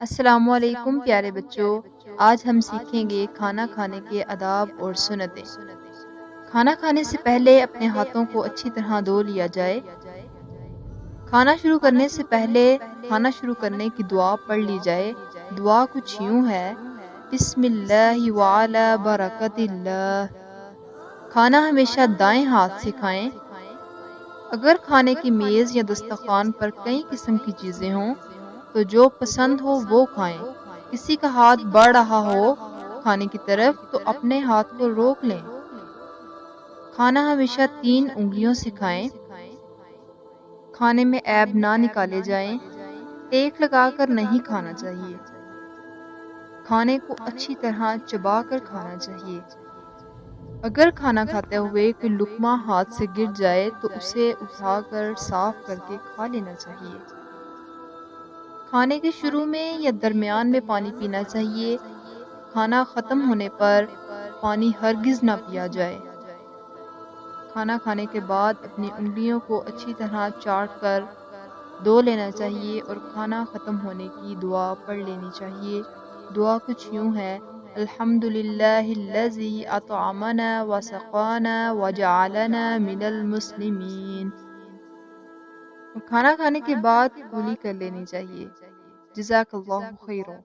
السلام علیکم پیارے بچوں، آج ہم سیکھیں گے کھانا کھانے کے آداب اور سنتیں۔ کھانا کھانے سے پہلے اپنے ہاتھوں کو اچھی طرح دھو لیا جائے۔ کھانا شروع کرنے سے پہلے کھانا شروع کرنے کی دعا پڑھ لی جائے۔ دعا کچھ یوں ہے: بسم اللہ وعلی برکت اللہ۔ کھانا ہمیشہ دائیں ہاتھ سے کھائیں۔ اگر کھانے کی میز یا دسترخوان پر کئی قسم کی چیزیں ہوں تو جو پسند ہو وہ کھائیں۔ کسی کا ہاتھ بڑھ رہا ہو کھانے کی طرف تو اپنے ہاتھ کو روک لیں۔ کھانا ہمیشہ 3 انگلیوں سے کھائیں۔ کھانے میں عیب نہ نکالے جائیں۔ ٹیک لگا کر نہیں کھانا چاہیے۔ کھانے کو اچھی طرح چبا کر کھانا چاہیے۔ اگر کھانا کھاتے ہوئے کوئی لقمہ ہاتھ سے گر جائے تو اسے اٹھا کر صاف کر کے کھا لینا چاہیے۔ کھانے کے شروع میں یا درمیان میں پانی پینا چاہیے۔ کھانا ختم ہونے پر پانی ہرگز نہ پیا جائے۔ کھانا کھانے کے بعد اپنی انگلیوں کو اچھی طرح چاٹ کر دھو لینا چاہیے اور کھانا ختم ہونے کی دعا پڑھ لینی چاہیے۔ دعا کچھ یوں ہے: الحمدللہ الذی اطعمنا وسقانا وجعلنا من المسلمین۔ کھانا کھانے کے بعد کلی کر لینی چاہیے۔ جزاک اللہ خیرا۔